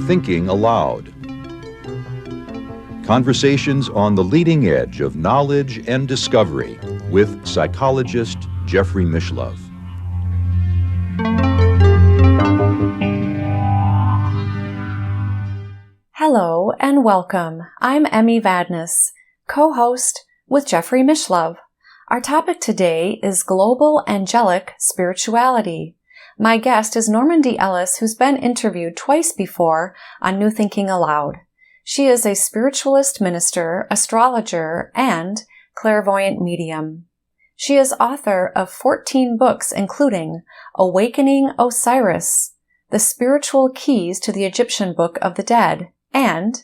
Thinking Aloud. Conversations on the leading edge of knowledge and discovery with psychologist Jeffrey Mishlove. Hello and welcome. I'm Emmy Vadnais, co-host with Jeffrey Mishlove. Our topic today is global angelic spirituality. My guest is Normandi Ellis, who's been interviewed twice before on New Thinking Aloud. She is a spiritualist minister, astrologer, and clairvoyant medium. She is author of 14 books, including Awakening Osiris, The Spiritual Keys to the Egyptian Book of the Dead, and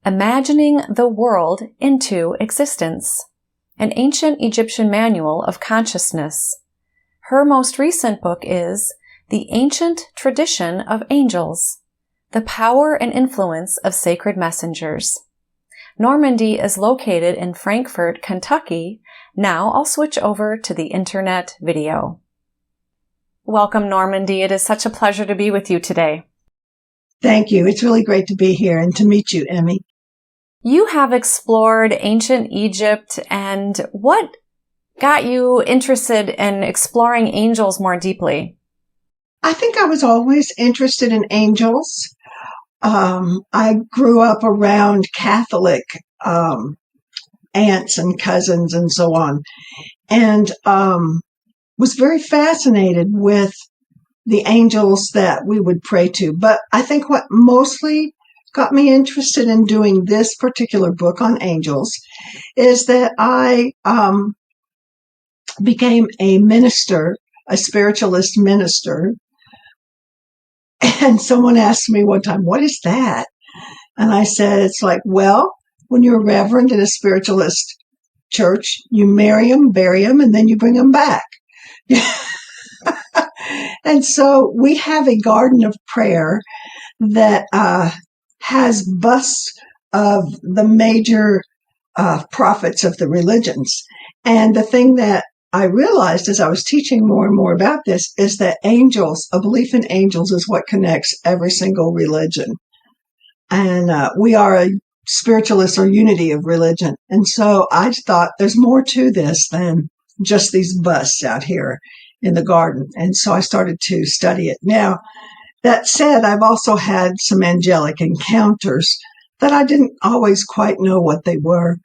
Imagining the World into Existence, an ancient Egyptian manual of consciousness. Her most recent book is The Ancient Tradition of Angels, The Power and Influence of Sacred Messengers. Normandi is located in Frankfort, Kentucky. Now I'll switch over to the internet video. Welcome, Normandi. It is such a pleasure to be with you today. Thank you. It's really great to be here and to meet you, Emmy. You have explored ancient Egypt, and what got you interested in exploring angels more deeply? I think I was always interested in angels. I grew up around Catholic aunts and cousins and so on, and was very fascinated with the angels that we would pray to. But I think what mostly got me interested in doing this particular book on angels is that I became a minister, a spiritualist minister. And someone asked me one time, what is that? And I said, it's like, well, when you're a reverend in a spiritualist church, you marry them, bury them, and then you bring them back. And so we have a garden of prayer that has busts of the major prophets of the religions. And the thing that I realized as I was teaching more and more about this is that angels, a belief in angels, is what connects every single religion. And we are a spiritualist or unity of religion. And so I thought there's more to this than just these busts out here in the garden. And so I started to study it. Now, that said, I've also had some angelic encounters that I didn't always quite know what they were.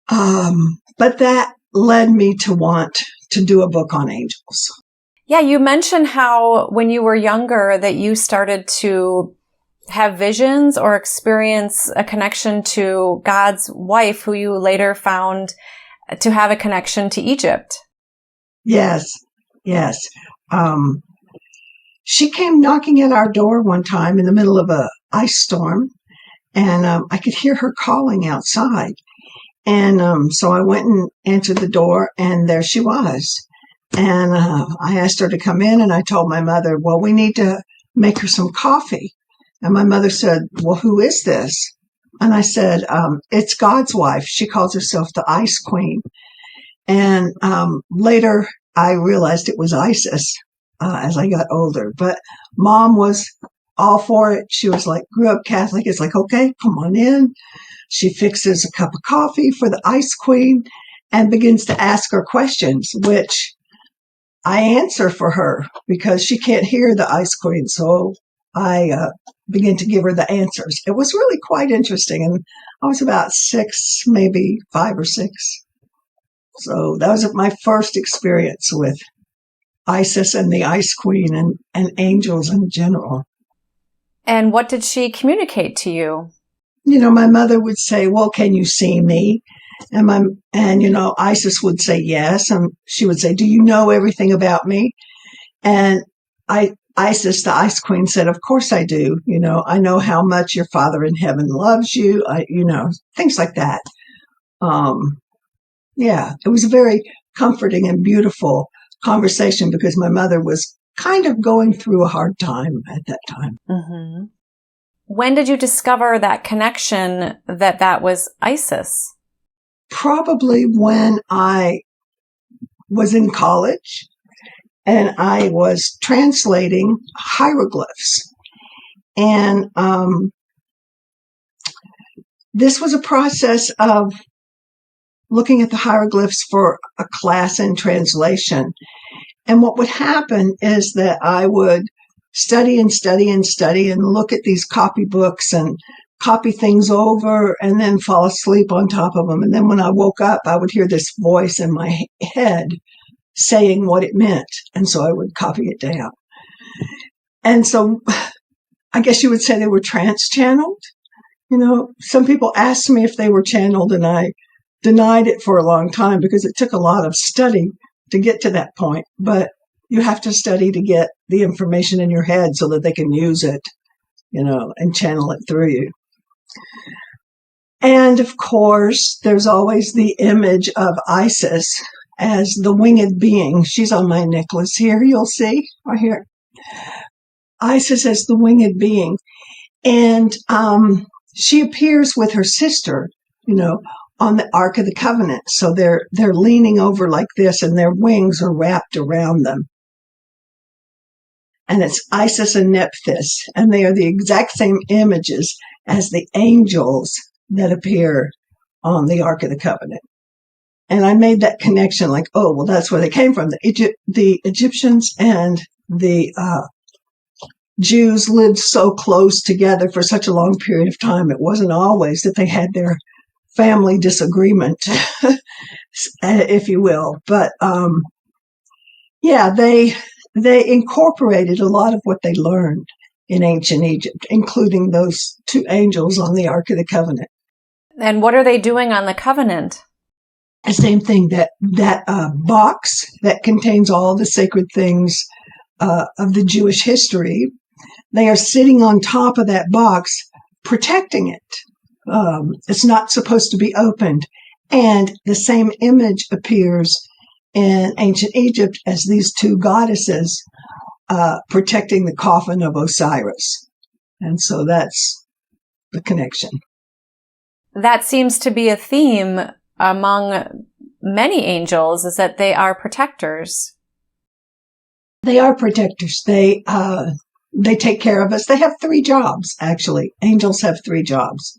But that led me to want to do a book on angels. Yeah, you mentioned how when you were younger that you started to have visions or experience a connection to God's wife, who you later found to have a connection to Egypt. Yes. She came knocking at our door one time in the middle of a ice storm, and I could hear her calling outside. And so I went and answered the door, and there she was. And I asked her to come in, and I told my mother, well, we need to make her some coffee. And my mother said, well, who is this? And I said, it's God's wife. She calls herself the Ice Queen. And later I realized it was Isis as I got older. But Mom was all for it. She was like, grew up Catholic. It's like, okay, come on in. She fixes a cup of coffee for the Ice Queen and begins to ask her questions, which I answer for her because she can't hear the Ice Queen. So I begin to give her the answers. It was really quite interesting. And I was about 6, maybe 5 or 6. So that was my first experience with Isis and the Ice Queen and angels in general. And what did she communicate to you? You know, my mother would say, well, can you see me? And Isis would say yes. And she would say, do you know everything about me? And Isis, the Ice Queen, said, of course I do. You know, I know how much your Father in heaven loves you. Things like that. It was a very comforting and beautiful conversation because my mother was kind of going through a hard time at that time. Mm-hmm. When did you discover that connection that was Isis? Probably when I was in college and I was translating hieroglyphs. And this was a process of looking at the hieroglyphs for a class in translation. And what would happen is that I would study and study and study and look at these copybooks and copy things over and then fall asleep on top of them. And then when I woke up, I would hear this voice in my head saying what it meant. And so I would copy it down. And so I guess you would say they were trans-channeled. You know, some people asked me if they were channeled, and I denied it for a long time because it took a lot of study to get to that point. But you have to study to get the information in your head so that they can use it, you know, and channel it through you. And of course, there's always the image of Isis as the winged being. She's on my necklace here, you'll see, right here. Isis as the winged being. And she appears with her sister, you know, on the Ark of the Covenant. So they're leaning over like this, and their wings are wrapped around them. And it's Isis and Nephthys, and they are the exact same images as the angels that appear on the Ark of the Covenant. And I made that connection, like, oh, well, that's where they came from. The Egyptians and the Jews lived so close together for such a long period of time. It wasn't always that they had their family disagreement, if you will. But yeah, they incorporated a lot of what they learned in ancient Egypt, including those two angels on the Ark of the Covenant. And what are they doing on the covenant? The same thing, that box that contains all the sacred things of the Jewish history. They are sitting on top of that box, protecting it. It's not supposed to be opened. And the same image appears in ancient Egypt as these two goddesses protecting the coffin of Osiris. And so that's the connection. That seems to be a theme among many angels, is that they are protectors. They are protectors. They take care of us. They have 3 jobs, actually. Angels have 3 jobs.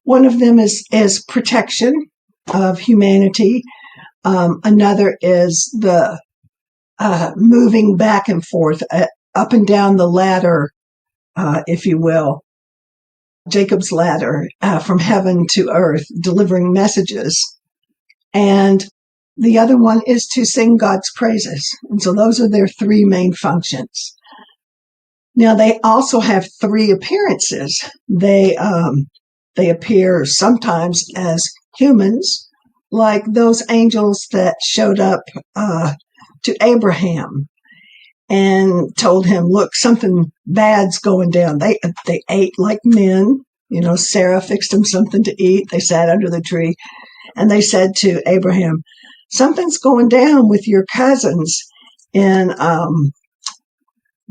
One of them is protection of humanity. Another is the moving back and forth, up and down the ladder, if you will, Jacob's ladder, from heaven to earth, delivering messages. And the other one is to sing God's praises. And so those are their 3 main functions. Now, they also have 3 appearances. They appear sometimes as humans, like those angels that showed up to Abraham and told him, look, something bad's going down. They ate like men. You know, Sarah fixed them something to eat. They sat under the tree, and they said to Abraham, something's going down with your cousins in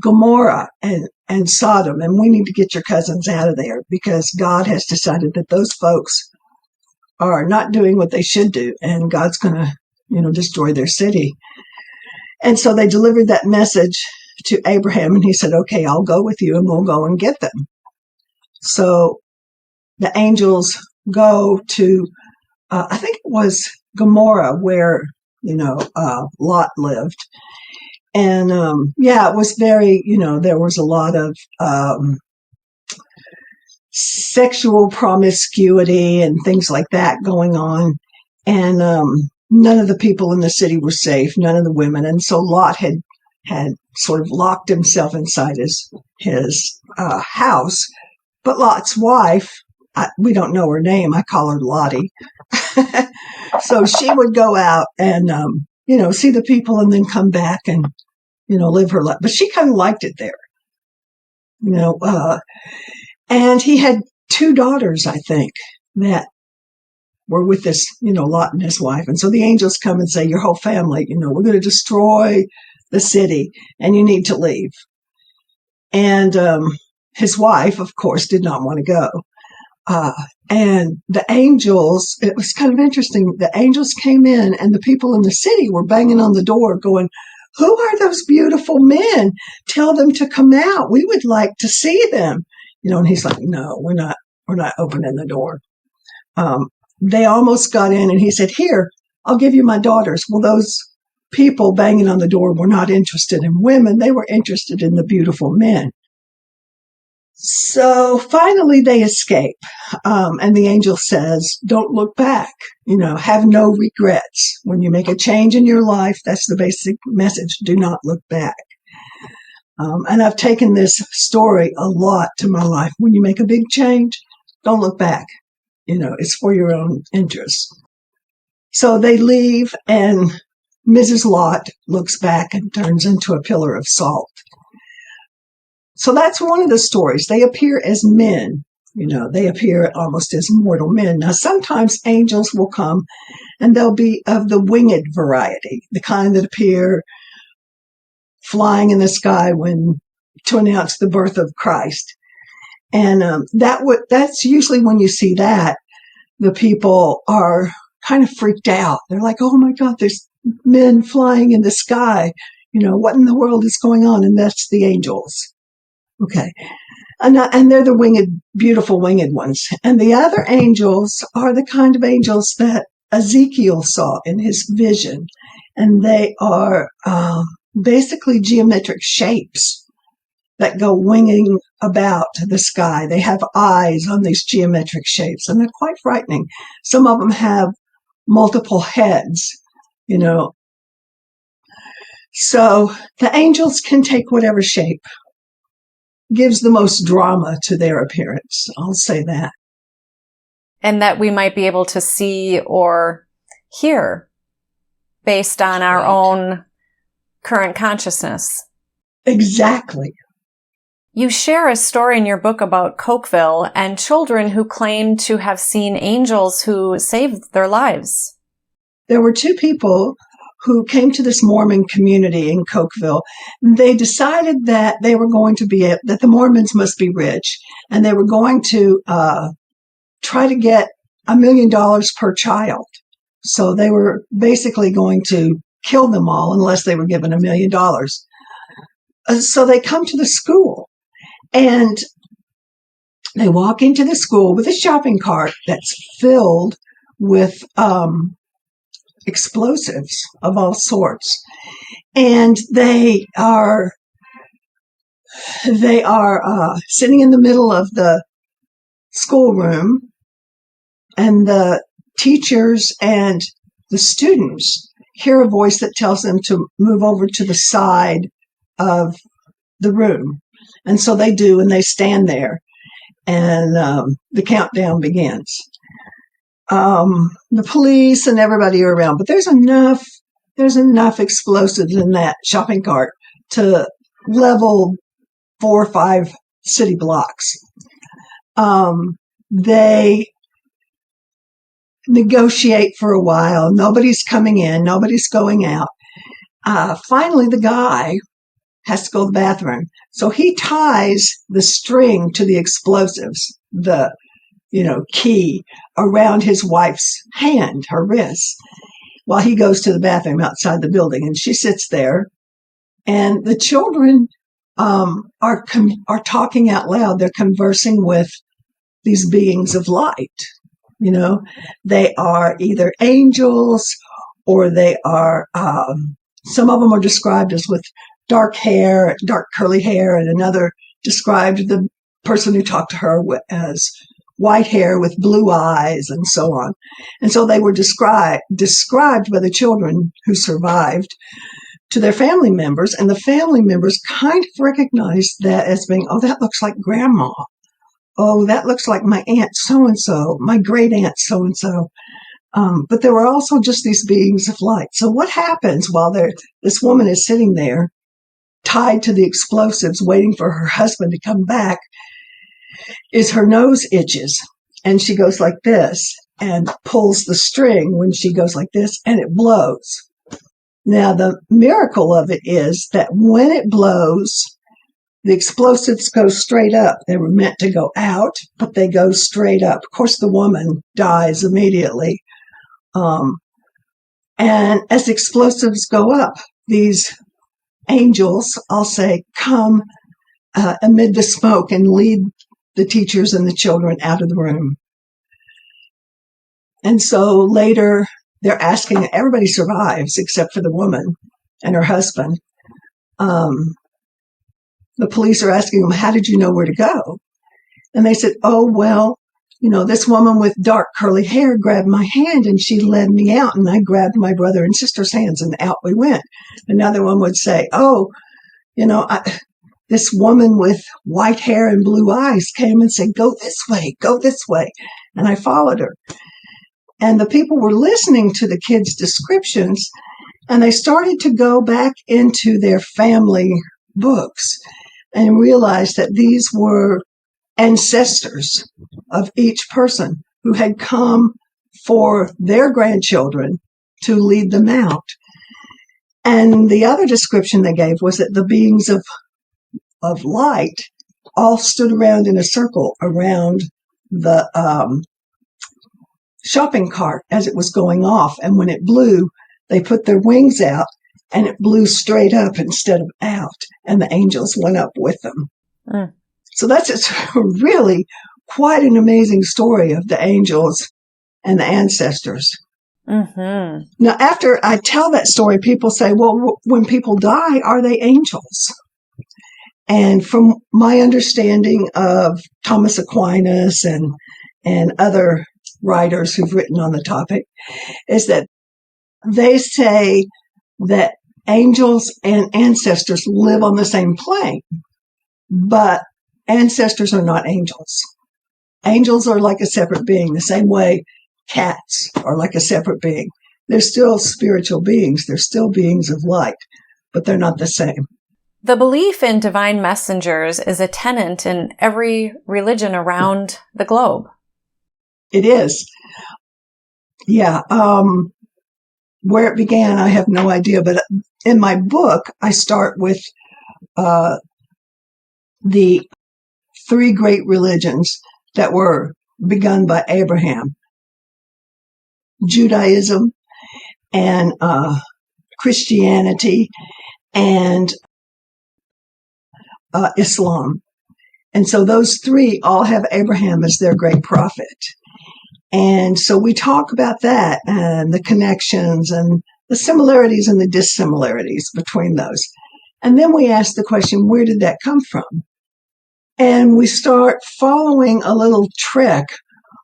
Gomorrah and Sodom, and we need to get your cousins out of there because God has decided that those folks are not doing what they should do, and God's going to, you know, destroy their city. And so they delivered that message to Abraham, and he said, okay, I'll go with you and we'll go and get them. So the angels go to, I think it was Gomorrah, where, you know, Lot lived. And, yeah, it was very, you know, there was a lot of sexual promiscuity and things like that going on. And none of the people in the city were safe, none of the women. And so Lot had sort of locked himself inside his house. But Lot's wife, we don't know her name, I call her Lottie. So she would go out and, you know, see the people and then come back and, you know, live her life. But she kind of liked it there, you know. And he had 2 daughters, I think, that were with this, you know, Lot and his wife. And so the angels come and say, your whole family, you know, we're going to destroy the city and you need to leave. And his wife, of course, did not want to go. And the angels, it was kind of interesting. The angels came in and the people in the city were banging on the door going, "Who are those beautiful men? Tell them to come out. We would like to see them." And he's like, "No, we're not opening the door." They almost got in and he said, "Here, I'll give you my daughters." Well, those people banging on the door were not interested in women. They were interested in the beautiful men. So finally they escape. And the angel says, "Don't look back, have no regrets. When you make a change in your life, that's the basic message. Do not look back." And I've taken this story a lot to my life. When you make a big change, don't look back. It's for your own interest. So they leave and Mrs. Lot looks back and turns into a pillar of salt. So that's one of the stories. They appear as men. They appear almost as mortal men. Now, sometimes angels will come and they'll be of the winged variety, the kind that appear flying in the sky to announce the birth of Christ. And that's usually when you see that, the people are kind of freaked out. They're like, "Oh my God, there's men flying in the sky. What in the world is going on?" And that's the angels. Okay. And they're the beautiful winged ones. And the other angels are the kind of angels that Ezekiel saw in his vision. And they are basically geometric shapes that go winging about the sky. They have eyes on these geometric shapes, and they're quite frightening. Some of them have multiple heads, So the angels can take whatever shape gives the most drama to their appearance. I'll say that. And that we might be able to see or hear based on our own current consciousness. Exactly. You share a story in your book about Cokeville and children who claim to have seen angels who saved their lives. There were two people who came to this Mormon community in Cokeville. They decided that they were going to that the Mormons must be rich, and they were going to try to get $1 million per child. So they were basically going to kill them all unless they were given $1 million. So they come to the school, and they walk into the school with a shopping cart that's filled with explosives of all sorts. And they are sitting in the middle of the schoolroom, and the teachers and the students hear a voice that tells them to move over to the side of the room. And so they do, and they stand there, and the countdown begins. The police and everybody are around, but there's enough explosives in that shopping cart to level 4 or 5 city blocks. They negotiate for a while. Nobody's coming in. Nobody's going out. Finally, the guy has to go to the bathroom. So he ties the string to the explosives, the key, around his wife's hand, her wrist, while he goes to the bathroom outside the building. And she sits there, and the children are talking out loud. They're conversing with these beings of light. They are either angels, or they are, some of them are described as with dark curly hair, and another described the person who talked to her as white hair with blue eyes, and so on. And so they were described by the children who survived to their family members, and the family members kind of recognized that as being, "Oh, that looks like Grandma. Oh, that looks like my aunt so-and-so, my great aunt so-and-so." But there were also just these beings of light. So what happens while this woman is sitting there, tied to the explosives, waiting for her husband to come back, is her nose itches, and she goes like this and pulls the string when she goes like this, and it blows. Now, the miracle of it is that when it blows, the explosives go straight up. They were meant to go out, but they go straight up. Of course, the woman dies immediately. And as explosives go up, these angels, I'll say, come amid the smoke and lead the teachers and the children out of the room. And so later, they're asking, everybody survives except for the woman and her husband. The police are asking them, how did you know where to go? And they said, oh, well, this woman with dark curly hair grabbed my hand and she led me out, and I grabbed my brother and sister's hands and out we went. Another one would say, oh, this woman with white hair and blue eyes came and said, go this way. And I followed her. And the people were listening to the kids' descriptions, and they started to go back into their family books and realized that these were ancestors of each person who had come for their grandchildren to lead them out. And the other description they gave was that the beings of light all stood around in a circle around the shopping cart as it was going off. And when it blew, they put their wings out and it blew straight up instead of out. And the angels went up with them. So it's really quite an amazing story of the angels and the ancestors. Mm-hmm. Now, after I tell that story, people say, well, when people die, are they angels? And from my understanding of Thomas Aquinas and other writers who've written on the topic, is that they say that angels and ancestors live on the same plane, but ancestors are not angels. Angels are like a separate being, the same way cats are like a separate being. They're still spiritual beings. They're still beings of light, but they're not the same. The belief in divine messengers is a tenet in every religion around the globe. It is. Yeah. Where it began, I have no idea. But in my book, I start with the three great religions that were begun by Abraham: Judaism and Christianity and Islam. And so those three all have Abraham as their great prophet. And so we talk about that and the connections and the similarities and the dissimilarities between those. And then we ask the question, where did that come from? And we start following a little trek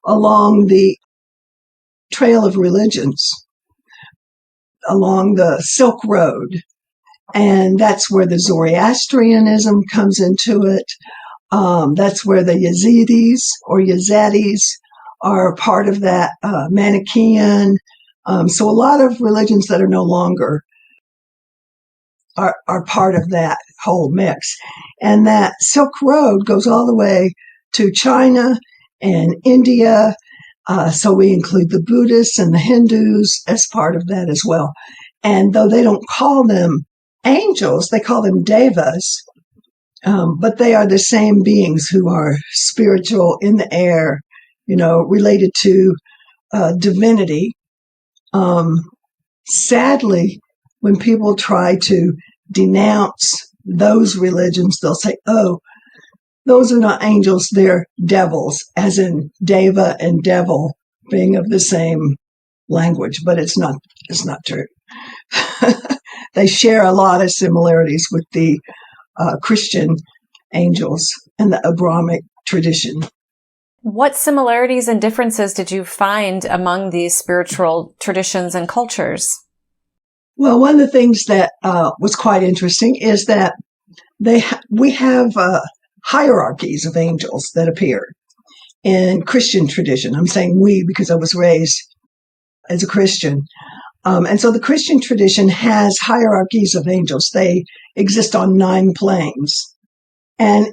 along the trail of religions, along the Silk Road. And that's where the Zoroastrianism comes into it. That's where the Yazidis are part of that, Manichaean. So a lot of religions that are no longer are part of that whole mix. And that Silk Road goes all the way to China and India. So we include the Buddhists and the Hindus as part of that as well. And though they don't call them angels, they call them devas, but they are the same beings who are spiritual, in the air, related to divinity. Sadly, when people try to denounce those religions, they'll say, oh, those are not angels, they're devils, as in deva and devil being of the same language, but it's not true. They share a lot of similarities with the Christian angels and the Abrahamic tradition. What similarities and differences did you find among these spiritual traditions and cultures? Well, one of the things that was quite interesting is that we have hierarchies of angels that appear in Christian tradition. I'm saying we because I was raised as a Christian. And so the Christian tradition has hierarchies of angels. They exist on 9 planes. And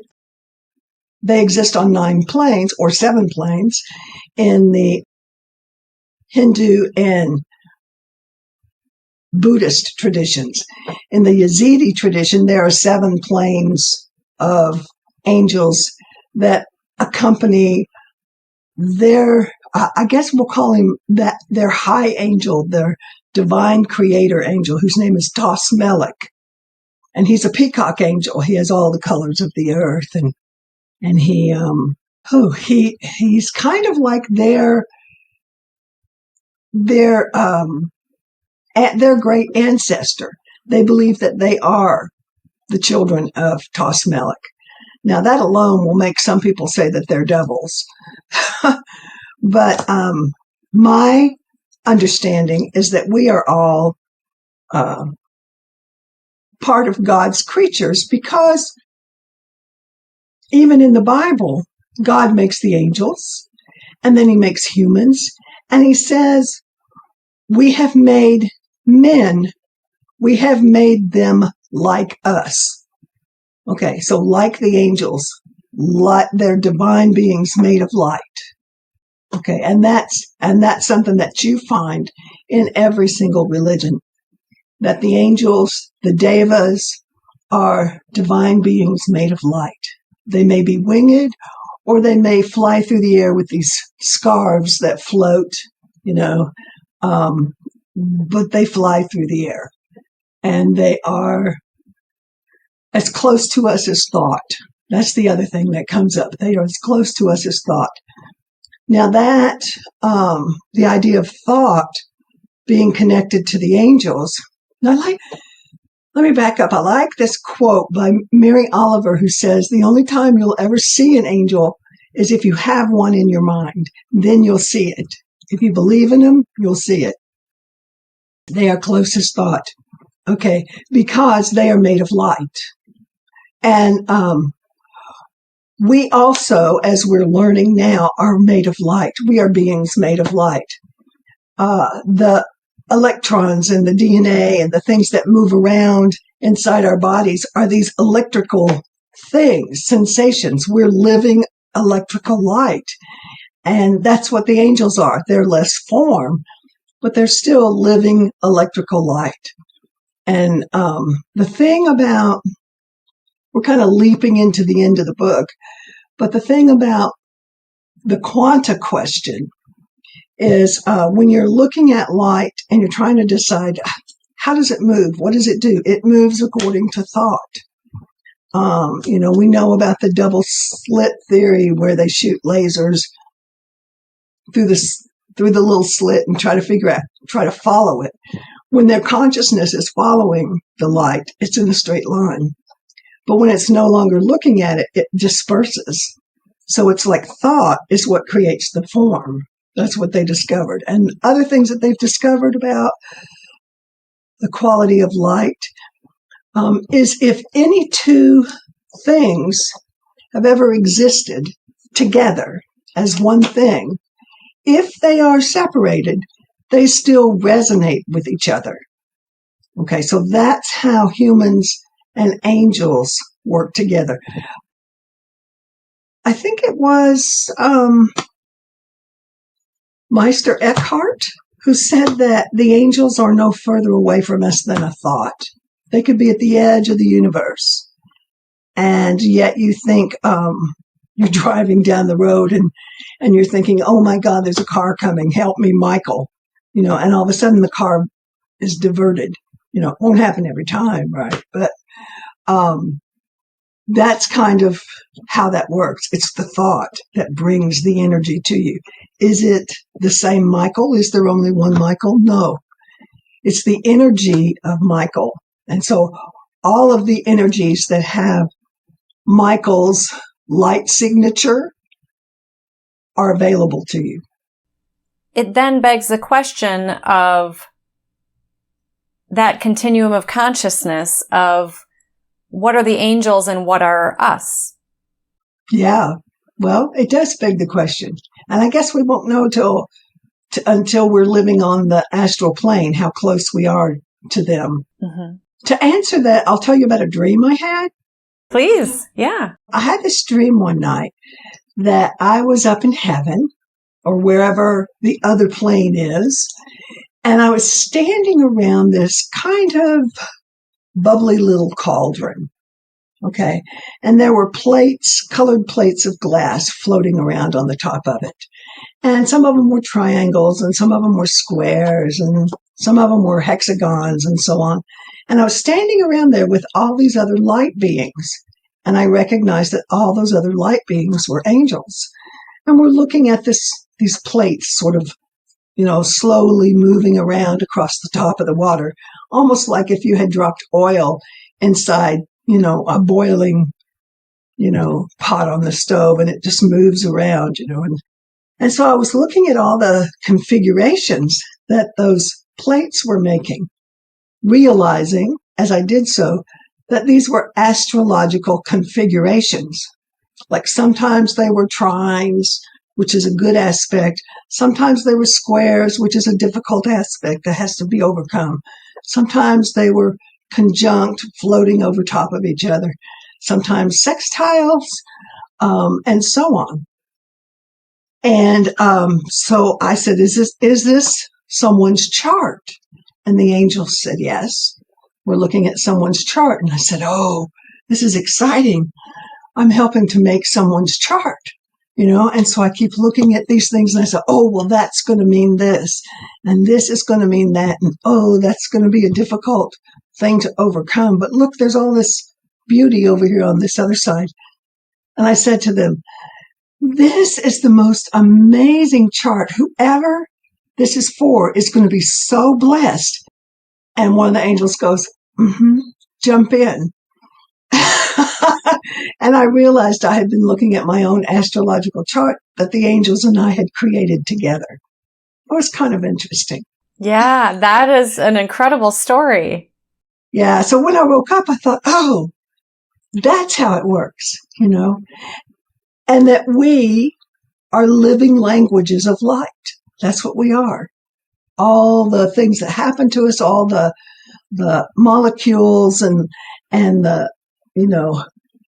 they exist on 9 planes or 7 planes in the Hindu and Buddhist traditions. In the Yazidi tradition, there are 7 planes of angels that accompany their, I guess we'll call him that, their high angel, their divine creator angel, whose name is Tosmelech. And he's a peacock angel. He has all the colors of the earth, and he's kind of like their great ancestor. They believe that they are the children of Tosmelech. Now, that alone will make some people say that they're devils. But my understanding is that we are all part of God's creatures, because even in the Bible, God makes the angels, and then he makes humans, and he says, we have made men, we have made them like us. Okay, so like the angels, they're divine beings made of light. Okay, and that's something that you find in every single religion, that the angels, the devas, are divine beings made of light. They may be winged, or they may fly through the air with these scarves that float, but they fly through the air. And they are as close to us as thought. That's the other thing that comes up. They are as close to us as thought. Now that, the idea of thought being connected to the angels, let me back up. I like this quote by Mary Oliver, who says, the only time you'll ever see an angel is if you have one in your mind. Then you'll see it. If you believe in them, you'll see it. They are close as thought. Okay, because they are made of light. And we also, as we're learning now, are made of light. We are beings made of light. The electrons and the DNA and the things that move around inside our bodies are these electrical things, sensations. We're living electrical light. And that's what the angels are. They're less form, but they're still living electrical light. And the thing about, we're kind of leaping into the end of the book, but the thing about the quanta question is when you're looking at light and you're trying to decide, how does it move? What does it do? It moves according to thought. We know about the double slit theory, where they shoot lasers through the little slit and try to follow it. When their consciousness is following the light, it's in a straight line. But when it's no longer looking at it, it disperses. So it's like thought is what creates the form. That's what they discovered. And other things that they've discovered about the quality of light is if any two things have ever existed together as one thing, if they are separated, they still resonate with each other. Okay, so that's how humans and angels work together. I think it was Meister Eckhart who said that the angels are no further away from us than a thought. They could be at the edge of the universe. And yet you think you're driving down the road and you're thinking, oh my God, there's a car coming. Help me, Michael. And all of a sudden the car is diverted. It won't happen every time, right? But that's kind of how that works. It's the thought that brings the energy to you. Is it the same Michael? Is there only one Michael? No. It's the energy of Michael. And so all of the energies that have Michael's light signature are available to you. It then begs the question of that continuum of consciousness of what are the angels and what are us? Yeah, well, it does beg the question. And I guess we won't know until we're living on the astral plane how close we are to them. Mm-hmm. To answer that, I'll tell you about a dream I had. Please, yeah. I had this dream one night that I was up in heaven or wherever the other plane is, and I was standing around this kind of bubbly little cauldron. Okay. And there were plates, colored plates of glass floating around on the top of it. And some of them were triangles and some of them were squares and some of them were hexagons and so on. And I was standing around there with all these other light beings. And I recognized that all those other light beings were angels. And we're looking at these plates sort of, slowly moving around across the top of the water, almost like if you had dropped oil inside, a boiling, pot on the stove and it just moves around, and so I was looking at all the configurations that those plates were making, realizing as I did so that these were astrological configurations. Like sometimes they were trines, which is a good aspect. Sometimes they were squares, which is a difficult aspect that has to be overcome. Sometimes they were conjunct, floating over top of each other. Sometimes sextiles, and so on. And so I said, is this someone's chart? And the angel said, yes, we're looking at someone's chart. And I said, oh, this is exciting. I'm helping to make someone's chart, and so I keep looking at these things and I said, oh, well, that's going to mean this and this is going to mean that. And oh, that's going to be a difficult thing to overcome. But look, there's all this beauty over here on this other side. And I said to them, this is the most amazing chart. Whoever this is for is going to be so blessed. And one of the angels goes, jump in. And I realized I had been looking at my own astrological chart that the angels and I had created together. It was kind of interesting. Yeah, that is an incredible story. Yeah. So when I woke up, I thought, oh, that's how it works, and that we are living languages of light. That's what we are. All the things that happen to us, all the molecules and the,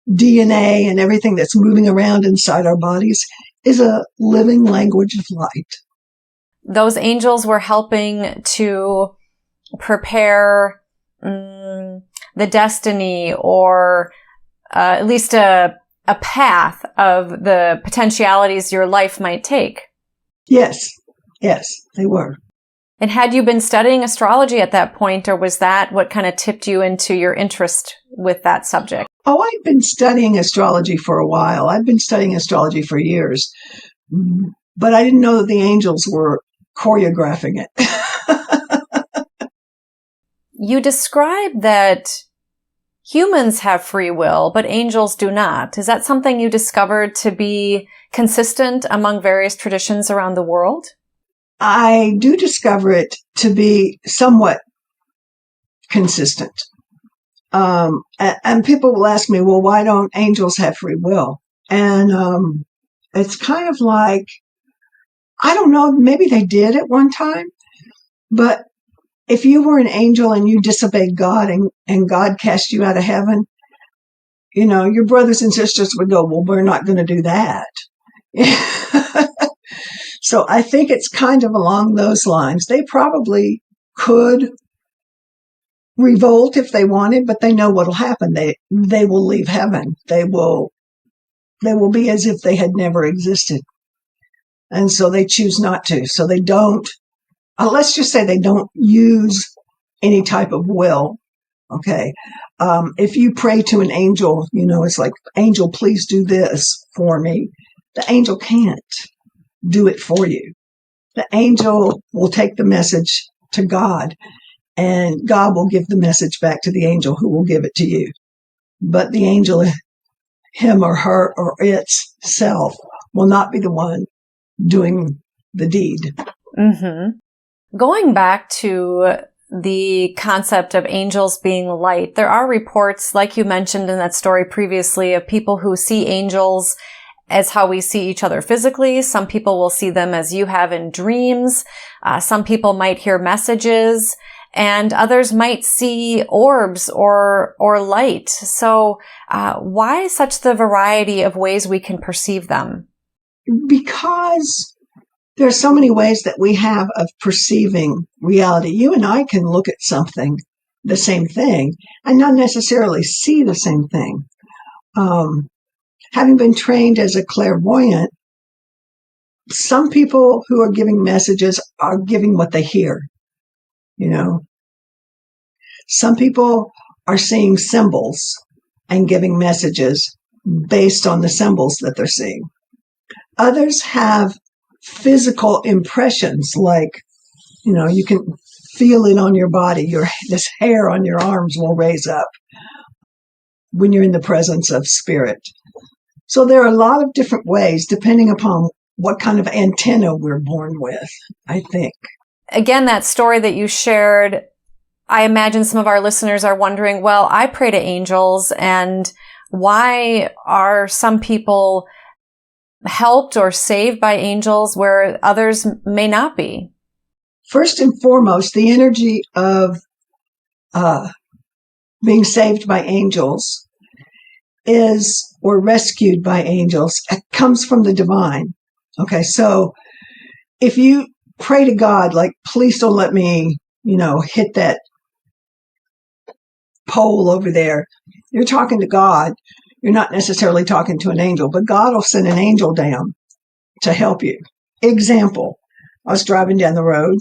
DNA and everything that's moving around inside our bodies is a living language of light. Those angels were helping to prepare the destiny or at least a path of the potentialities your life might take. Yes, they were. And had you been studying astrology at that point, or was that what kind of tipped you into your interest with that subject? Oh, I'd been studying astrology for a while. I'd been studying astrology for years, but I didn't know that the angels were choreographing it. You described that humans have free will, but angels do not. Is that something you discovered to be consistent among various traditions around the world? I do discover it to be somewhat consistent. And people will ask me, well, why don't angels have free will? And it's kind of like, I don't know, maybe they did at one time, but if you were an angel and you disobeyed God and God cast you out of heaven, your brothers and sisters would go, well, we're not going to do that. So I think it's kind of along those lines. They probably could revolt if they wanted, but they know what'll happen. They will leave heaven. They will be as if they had never existed. And so they choose not to. So they don't, let's just say they don't use any type of will. Okay. If you pray to an angel, it's like, angel, please do this for me. The angel can't do it for you. The angel will take the message to God, and God will give the message back to the angel who will give it to you. But the angel, him or her or its self, will not be the one doing the deed. Mm-hmm. Going back to the concept of angels being light, there are reports, like you mentioned in that story previously, of people who see angels as how we see each other physically. Some people will see them as you have in dreams. Some people might hear messages, and others might see orbs or light. So why such the variety of ways we can perceive them? Because there are so many ways that we have of perceiving reality. You and I can look at something, the same thing, and not necessarily see the same thing. having been trained as a clairvoyant, some people who are giving messages are giving what they hear. Some people are seeing symbols and giving messages based on the symbols that they're seeing. Others have physical impressions, like, you can feel it on your body. This hair on your arms will raise up when you're in the presence of spirit. So there are a lot of different ways, depending upon what kind of antenna we're born with, I think. Again, that story that you shared, I imagine some of our listeners are wondering, well, I pray to angels, and why are some people helped or saved by angels where others may not be? First and foremost, the energy of being saved by angels or rescued by angels, comes from the divine. Okay, so if you pray to God, like, please don't let me, hit that pole over there, you're talking to God. You're not necessarily talking to an angel, but God will send an angel down to help you. Example, I was driving down the road,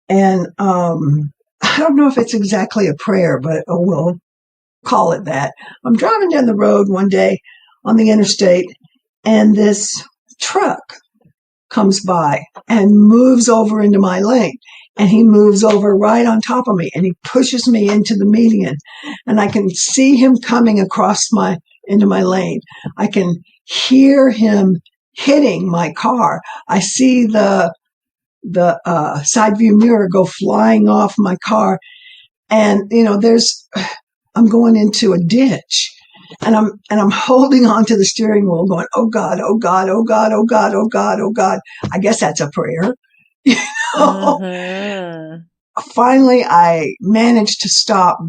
and I don't know if it's exactly a prayer, but we'll call it that. I'm driving down the road one day on the interstate, and this truck comes by and moves over into my lane. And he moves over right on top of me, and he pushes me into the median. And I can see him coming into my lane. I can hear him hitting my car. I see the side view mirror go flying off my car. And, I'm going into a ditch, and I'm holding on to the steering wheel going, oh God, oh God, oh God, oh God, oh God, oh God. I guess that's a prayer. Mm-hmm. Finally, I managed to stop,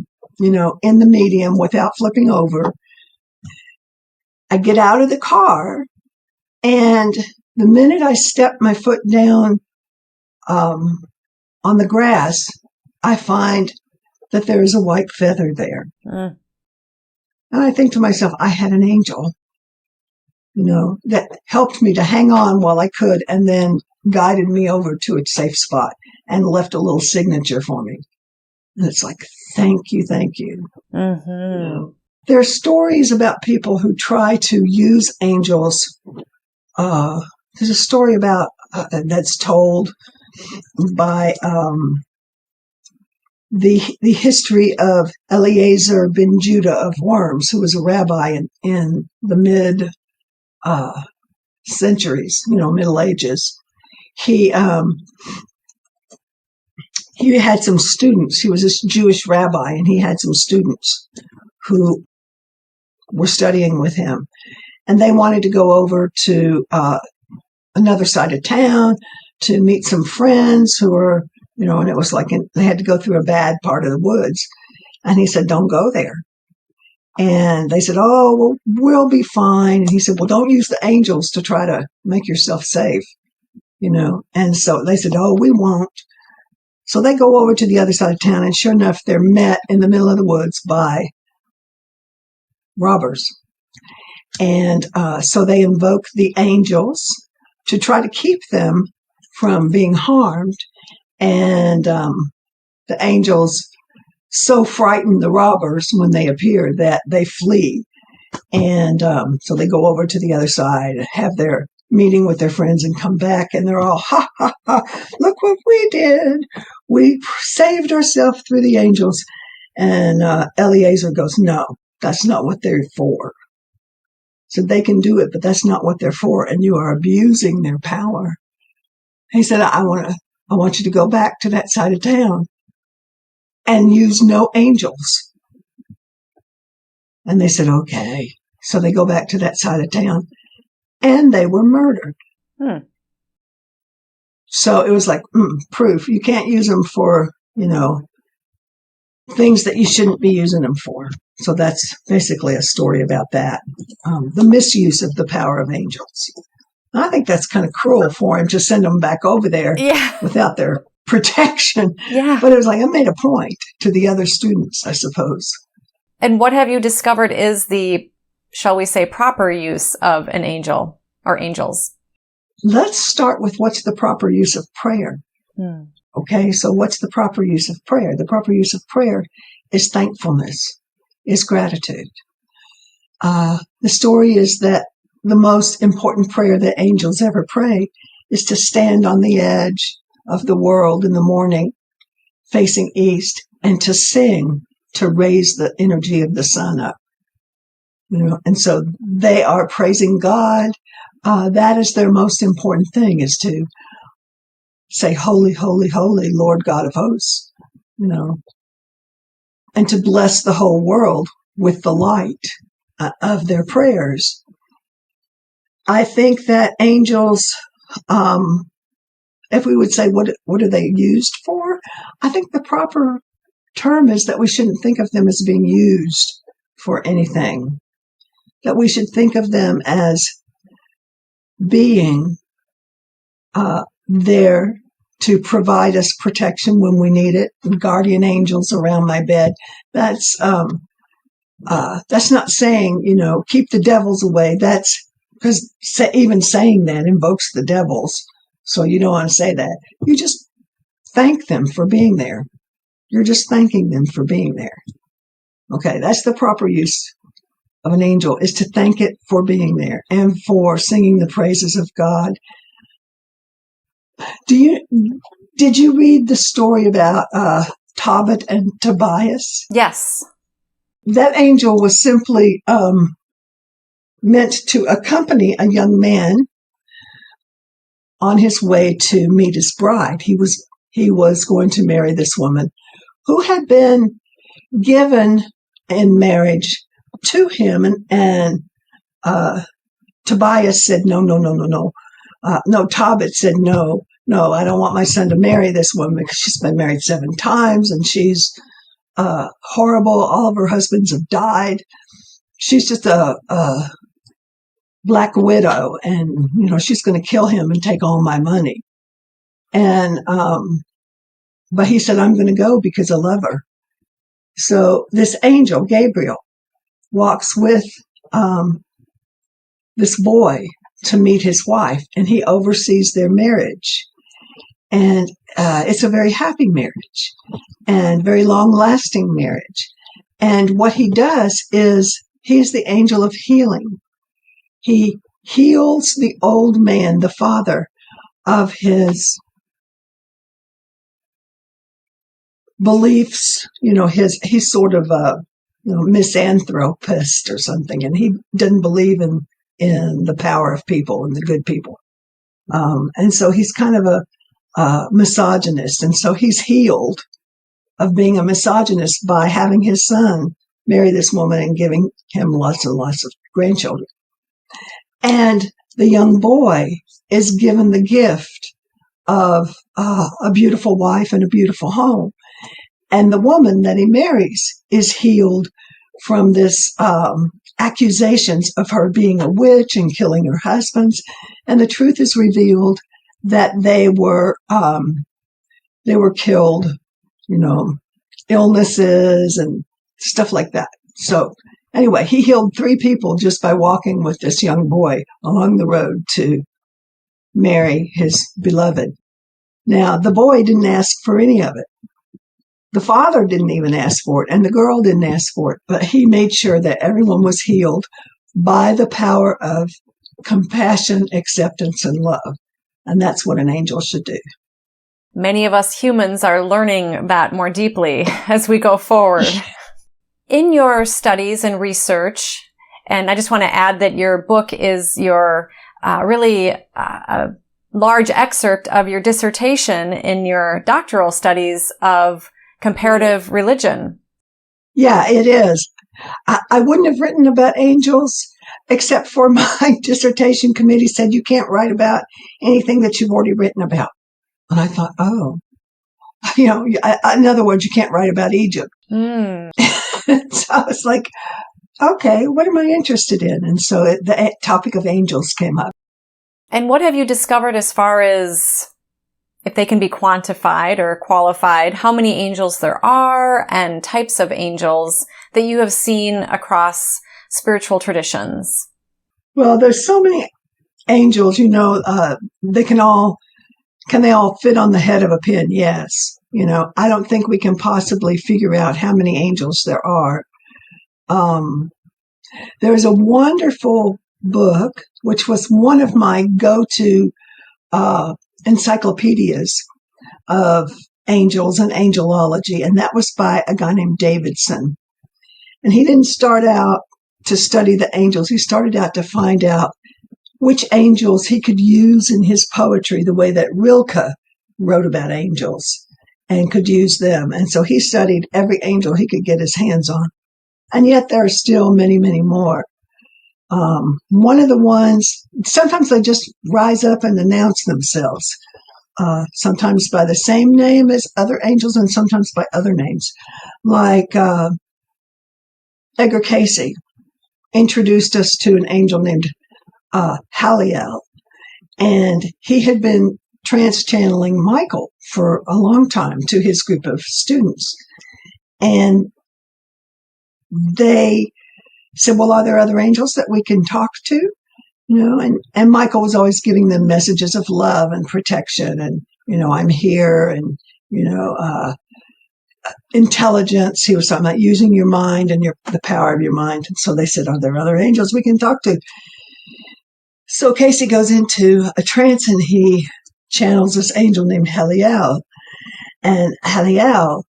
in the median without flipping over. I get out of the car, and the minute I step my foot down on the grass, I find that there is a white feather there. And I think to myself, I had an angel, that helped me to hang on while I could, and then guided me over to a safe spot and left a little signature for me. And it's like, thank you, thank you. Mm-hmm. There are stories about people who try to use angels. There's a story about that's told by the history of Eliezer ben Judah of Worms, who was a rabbi in the mid centuries, Middle Ages. He had some students. He was this Jewish rabbi, and he had some students who were studying with him, and they wanted to go over to another side of town to meet some friends who were, and it was like they had to go through a bad part of the woods. And he said, don't go there. And they said, oh, well, we'll be fine. And he said, well, don't use the angels to try to make yourself safe, And so they said, oh, we won't. So they go over to the other side of town, and sure enough, they're met in the middle of the woods by robbers. And so they invoke the angels to try to keep them from being harmed. And the angels so frighten the robbers when they appear that they flee. And so they go over to the other side, have their meeting with their friends, and come back, and they're all, ha, ha, ha, look what we did. We saved ourselves through the angels. And Eliezer goes, no, that's not what they're for. So they can do it, but that's not what they're for, and you are abusing their power. He said, I want you to go back to that side of town and use no angels. And they said, okay. So they go back to that side of town, and they were murdered. So it was like, proof. You can't use them for, things that you shouldn't be using them for. So that's basically a story about that. The misuse of the power of angels. I think that's kind of cruel for him to send them back over there without their protection. Yeah. But it was like, I made a point to the other students, I suppose. And what have you discovered is the shall we say, proper use of an angel or angels? Let's start with what's the proper use of prayer. Okay, so what's the proper use of prayer? The proper use of prayer is thankfulness, is gratitude. The story is that the most important prayer that angels ever pray is to stand on the edge of the world in the morning, facing east, and to sing, to raise the energy of the sun up. And so they are praising God. That is their most important thing, is to say, holy, holy, holy, Lord God of hosts, and to bless the whole world with the light of their prayers. I think that angels, if we would say, what are they used for? I think the proper term is that we shouldn't think of them as being used for anything, that we should think of them as being there to provide us protection when we need it. Guardian angels around my bed. That's not saying, keep the devils away. That's because even saying that invokes the devils. So you don't want to say that. You just thank them for being there. You're just thanking them for being there. Okay, that's the proper use of an angel, is to thank it for being there and for singing the praises of God. Did you read the story about Tobit and Tobias? Yes. That angel was simply meant to accompany a young man on his way to meet his bride. He was going to marry this woman who had been given in marriage to him, and Tobias said, no. No, Tobit said, no, I don't want my son to marry this woman because she's been married 7 times and she's horrible. All of her husbands have died. She's just a black widow, and she's going to kill him and take all my money. And but he said, I'm going to go because I love her. So this angel, Gabriel, walks with this boy to meet his wife, and he oversees their marriage. And it's a very happy marriage and very long-lasting marriage. And what he does is he's the angel of healing. He heals the old man, the father, of his beliefs. He's sort of a misanthropist or something, and he doesn't believe in the power of people and the good people. And so he's kind of a misogynist. And so he's healed of being a misogynist by having his son marry this woman and giving him lots and lots of grandchildren. And the young boy is given the gift of a beautiful wife and a beautiful home. And the woman that he marries is healed from this accusations of her being a witch and killing her husbands. And the truth is revealed that they were killed, illnesses and stuff like that. So anyway, he healed 3 people just by walking with this young boy along the road to marry his beloved. Now, the boy didn't ask for any of it. The father didn't even ask for it, and the girl didn't ask for it, but he made sure that everyone was healed by the power of compassion, acceptance, and love. And that's what an angel should do. Many of us humans are learning that more deeply as we go forward. In your studies and research, and I just want to add that your book is your really a large excerpt of your dissertation in your doctoral studies of comparative religion. Yeah, it is. I wouldn't have written about angels except for my dissertation committee said you can't write about anything that you've already written about. And I thought, in other words, you can't write about Egypt. So I was like, okay, what am I interested in? And so the topic of angels came up. And what have you discovered as far as, if they can be quantified or qualified, how many angels there are and types of angels that you have seen across spiritual traditions? Well, there's so many angels, can they all fit on the head of a pin? Yes. I don't think we can possibly figure out how many angels there are. There's a wonderful book, which was one of my go-to encyclopedias of angels and angelology, and that was by a guy named Davidson. And he didn't start out to study the angels. He started out to find out which angels he could use in his poetry the way that Rilke wrote about angels and could use them. And so he studied every angel he could get his hands on. And yet there are still many, many more. One of the ones, sometimes they just rise up and announce themselves, sometimes by the same name as other angels and sometimes by other names. Like Edgar Casey introduced us to an angel named Haliel, and he had been trans-channeling Michael for a long time to his group of students. And they said, well, are there other angels that we can talk to? And Michael was always giving them messages of love and protection and, I'm here and, intelligence. He was talking about using your mind and the power of your mind. And so they said, are there other angels we can talk to? So Casey goes into a trance and he channels this angel named Haliel. And Haliel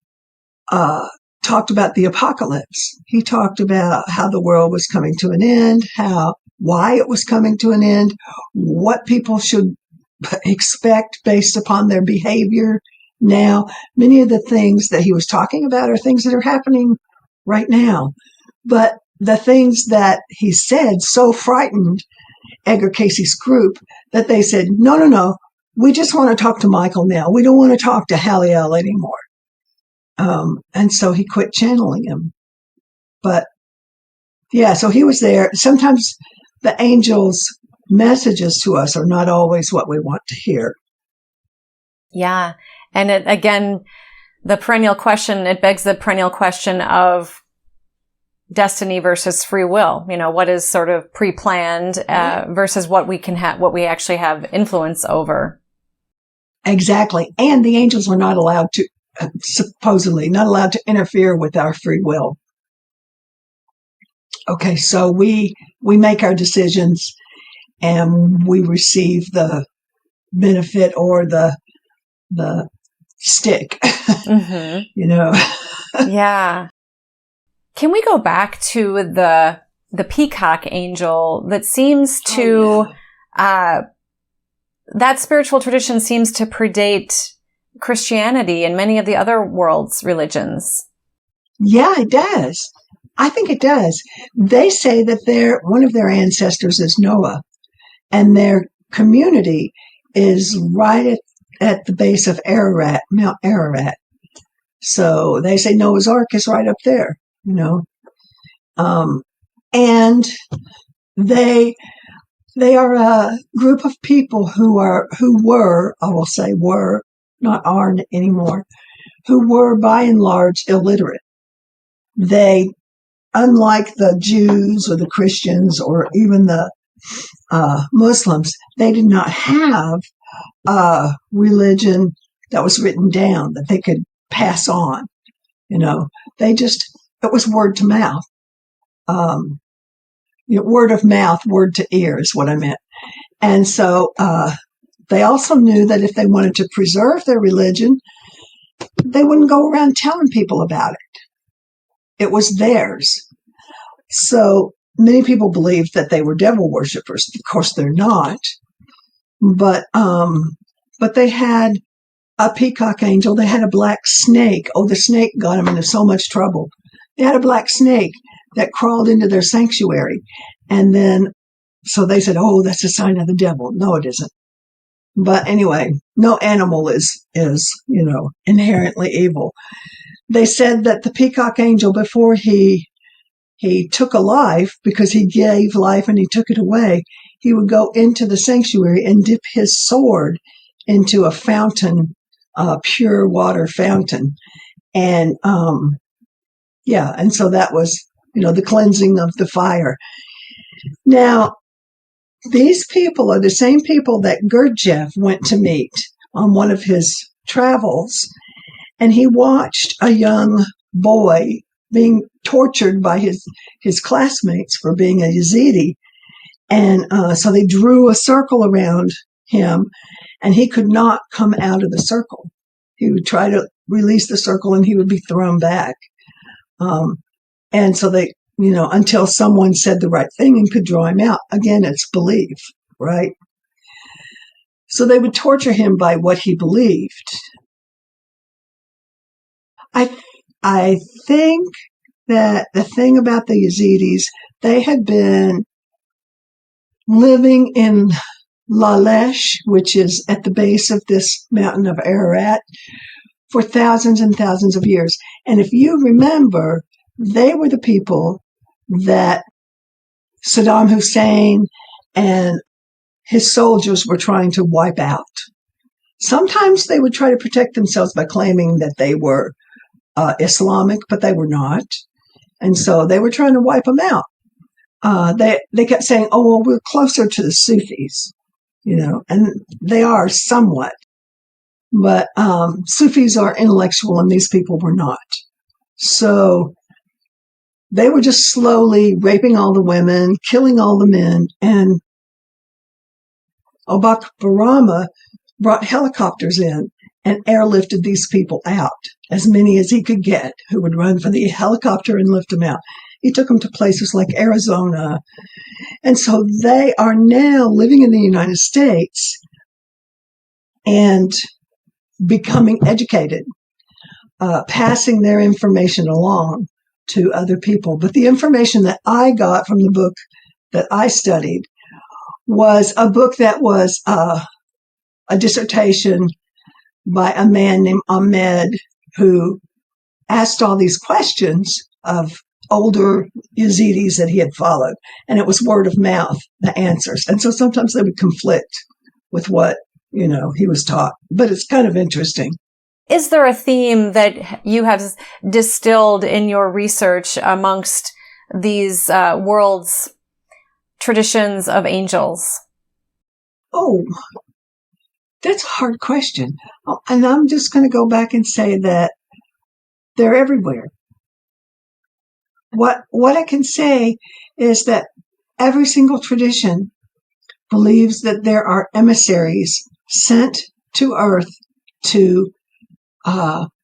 talked about the apocalypse. He talked about how the world was coming to an end, why it was coming to an end, what people should expect based upon their behavior now. Many of the things that he was talking about are things that are happening right now. But the things that he said so frightened Edgar Casey's group that they said, no, we just want to talk to Michael now. We don't want to talk to Haliel anymore. And so he quit channeling him. But yeah, so he was there. Sometimes the angels' messages to us are not always what we want to hear. Yeah. And it begs the perennial question of destiny versus free will. What is sort of pre-planned versus what we actually have influence over. Exactly. And the angels are not allowed to, supposedly, not allowed to interfere with our free will. Okay, so we make our decisions and we receive the benefit or the stick, Mm-hmm. Yeah. Can we go back to the peacock angel that seems to, that spiritual tradition seems to predate Christianity and many of the other world's religions? Yeah, it does. I think it does. They say that one of their ancestors is Noah, and their community is right at the base of Ararat, Mount Ararat. So they say Noah's Ark is right up there, and they are a group of people who were, I will say were, not are anymore, who were by and large illiterate. They, unlike the Jews or the Christians or even the Muslims, they did not have a religion that was written down that they could pass on. It was word to mouth. Word of mouth, word to ear is what I meant. And so they also knew that if they wanted to preserve their religion, they wouldn't go around telling people about it. It was theirs. So many people believed that they were devil worshippers. Of course, they're not. But they had a peacock angel. They had a black snake. Oh, the snake got them into so much trouble. They had a black snake that crawled into their sanctuary. And then, so they said, oh, that's a sign of the devil. No, it isn't. But anyway, no animal is inherently evil. They said that the peacock angel, before he took a life, because he gave life and he took it away, he would go into the sanctuary and dip his sword into a fountain, a pure water fountain. And, and so that was the cleansing of the fire. Now, these people are the same people that Gurdjieff went to meet on one of his travels, and he watched a young boy being tortured by his classmates for being a Yazidi. And so they drew a circle around him, and he could not come out of the circle. He would try to release the circle, and he would be thrown back. And so they, until someone said the right thing and could draw him out. Again, it's belief, right? So they would torture him by what he believed. I think that the thing about the Yazidis, they had been living in Lalesh, which is at the base of this mountain of Ararat, for thousands and thousands of years. And if you remember, they were the people that Saddam Hussein and his soldiers were trying to wipe out. Sometimes they would try to protect themselves by claiming that they were Islamic, but they were not. And so they were trying to wipe them out. They kept saying, oh, well, we're closer to the Sufis, and they are somewhat. But Sufis are intellectual, and these people were not. So they were just slowly raping all the women, killing all the men, and Obak-Barama brought helicopters in and airlifted these people out, as many as he could get, who would run for the helicopter and lift them out. He took them to places like Arizona. And so they are now living in the United States and becoming educated, passing their information along to other people. But the information that I got from the book that I studied was a book that was a dissertation by a man named Ahmed, who asked all these questions of older Yazidis that he had followed. And it was word of mouth, the answers. And so sometimes they would conflict with what, he was taught. But it's kind of interesting. Is there a theme that you have distilled in your research amongst these world's traditions of angels? Oh, that's a hard question. And I'm just going to go back and say that they're everywhere. What I can say is that every single tradition believes that there are emissaries sent to Earth to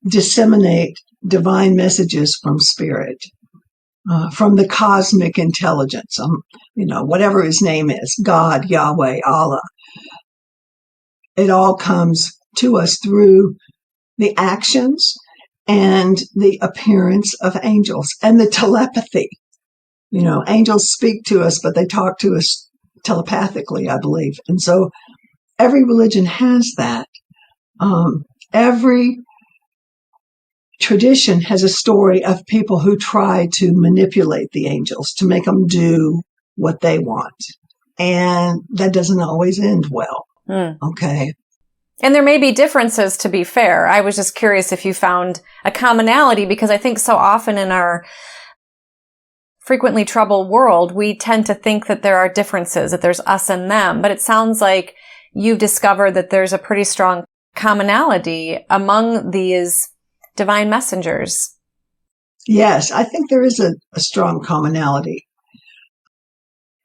disseminate divine messages from spirit, from the cosmic intelligence, whatever his name is, God, Yahweh, Allah. It all comes to us through the actions and the appearance of angels and the telepathy. Angels speak to us, but they talk to us telepathically, I believe. And so every religion has that. Every tradition has a story of people who try to manipulate the angels to make them do what they want. And that doesn't always end well. Okay. And there may be differences, to be fair. I was just curious if you found a commonality, because I think so often in our frequently troubled world, we tend to think that there are differences, that there's us and them. But it sounds like you've discovered that there's a pretty strong commonality among these divine messengers. Yes, I think there is a strong commonality.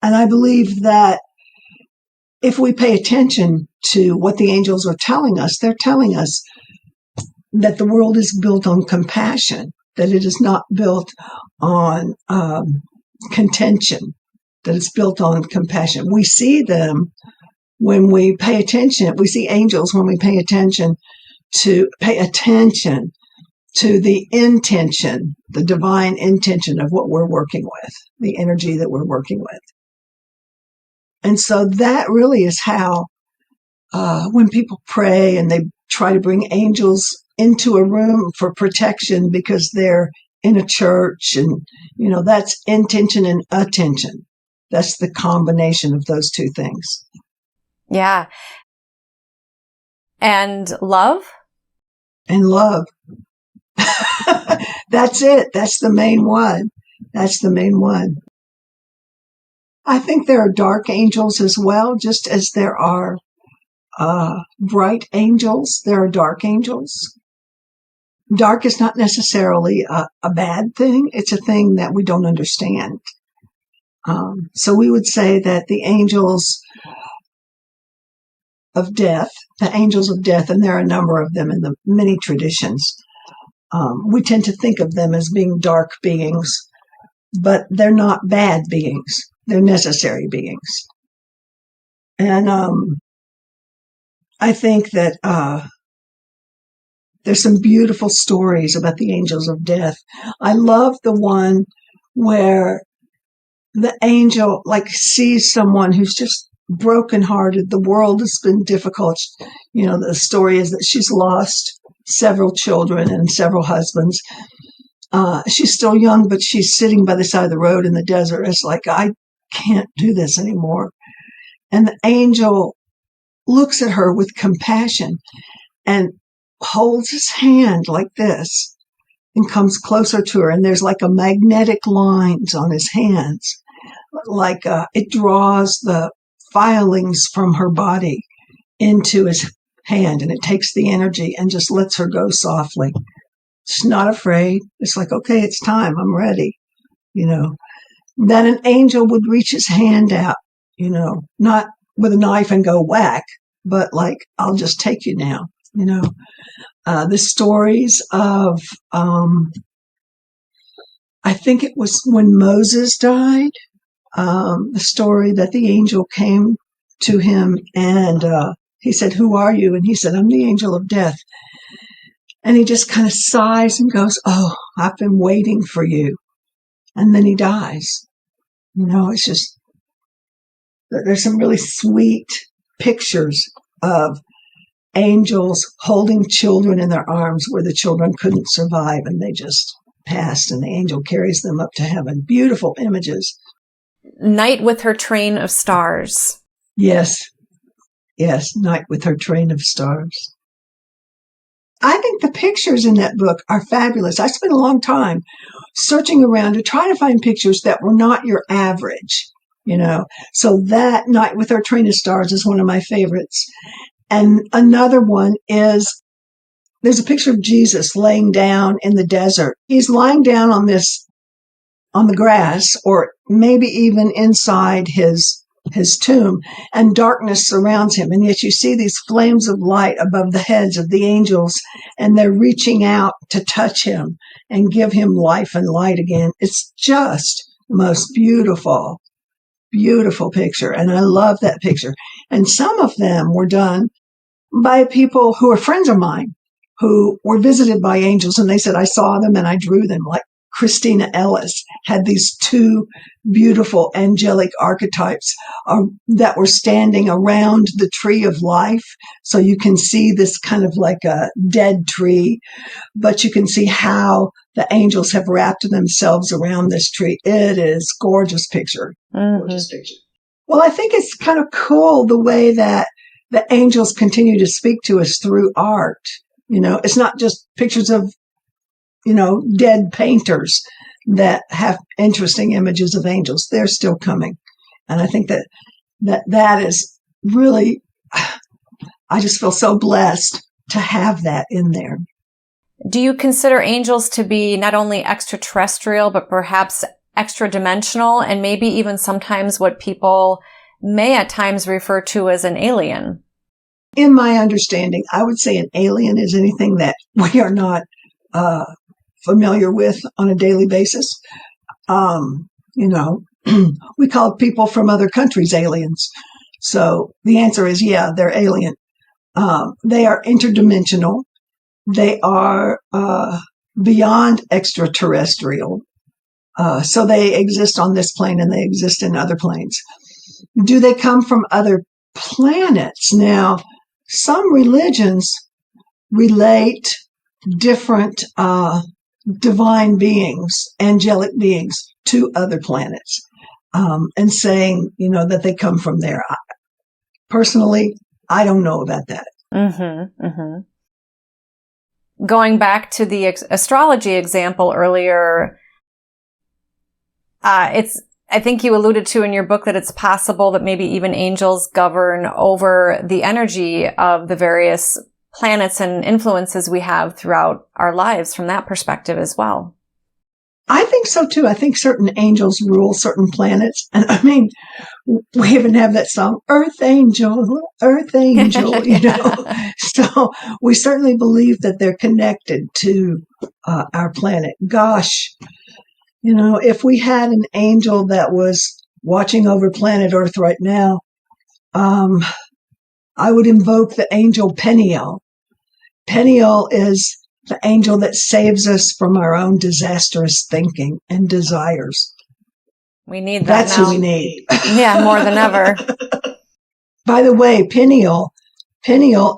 And I believe that if we pay attention to what the angels are telling us, they're telling us that the world is built on compassion, that it is not built on contention, that it's built on compassion. We see them when we pay attention. We see angels when we pay attention to the intention, the divine intention of what we're working with, the energy that we're working with. And so that really is how, when people pray and they try to bring angels into a room for protection because they're in a church, and, that's intention and attention. That's the combination of those two things. Yeah. And love? And love. That's it. That's the main one. That's the main one. I think there are dark angels as well, just as there are bright angels, there are dark angels. Dark is not necessarily a bad thing. It's a thing that we don't understand. So we would say that the angels of death, and there are a number of them in the many traditions, we tend to think of them as being dark beings, but they're not bad beings. They're necessary beings. And I think that there's some beautiful stories about the angels of death. I love the one where the angel sees someone who's just brokenhearted. The world has been difficult. The story is that she's lost several children and several husbands. She's still young, but she's sitting by the side of the road in the desert. It's like, I can't do this anymore. And the angel looks at her with compassion and holds his hand like this and comes closer to her. And there's like a magnetic lines on his hands. It draws the filings from her body into his hand, and it takes the energy and just lets her go softly. She's not afraid. It's like, okay, it's time. I'm ready. Then an angel would reach his hand out, not with a knife and go whack, but I'll just take you now. The stories of, I think it was when Moses died, the story that the angel came to him and he said, "Who are you?" And he said, "I'm the angel of death." And he just kind of sighs and goes, "Oh, I've been waiting for you." And then he dies. It's just, there's some really sweet pictures of angels holding children in their arms where the children couldn't survive and they just passed, and the angel carries them up to heaven. Beautiful images. Night with her train of stars. Yes, Night with her train of stars. I think the pictures in that book are fabulous. I spent a long time searching around to try to find pictures that were not your average, So that Night with her train of stars is one of my favorites. And another one is, there's a picture of Jesus laying down in the desert. He's lying down on the grass, or maybe even inside his tomb, and darkness surrounds him. And yet you see these flames of light above the heads of the angels, and they're reaching out to touch him and give him life and light again. It's just the most beautiful, beautiful picture. And I love that picture. And some of them were done by people who are friends of mine who were visited by angels, and they said, I saw them and I drew them. Like Christina Ellis had these two beautiful angelic archetypes that were standing around the tree of life. So you can see this kind of like a dead tree, but you can see how the angels have wrapped themselves around this tree. It is gorgeous picture. Mm-hmm. Gorgeous picture. Well, I think it's kind of cool the way that the angels continue to speak to us through art. It's not just pictures of dead painters that have interesting images of angels. They're still coming. And I think that is really, I just feel so blessed to have that in there. Do you consider angels to be not only extraterrestrial, but perhaps extra-dimensional, and maybe even sometimes what people may at times refer to as an alien? In my understanding, I would say an alien is anything that we are not familiar with on a daily basis. We call people from other countries aliens. So the answer is, yeah, they're alien. They are interdimensional. They are beyond extraterrestrial. So they exist on this plane and they exist in other planes. Do they come from other planets? Now, some religions relate different divine beings, angelic beings, to other planets, and saying, that they come from there. Personally, I don't know about that. Mm-hmm, mm-hmm. Going back to the astrology example earlier, I think you alluded to in your book that it's possible that maybe even angels govern over the energy of the various planets and influences we have throughout our lives from that perspective as well. I think so too. I think certain angels rule certain planets. And I mean, we even have that song, Earth Angel, Earth Angel, So we certainly believe that they're connected to our planet. Gosh, if we had an angel that was watching over planet Earth right now, I would invoke the angel Peniel. Peniel is the angel that saves us from our own disastrous thinking and desires. We need that. That's now. who we need. Yeah, more than ever. By the way, Peniel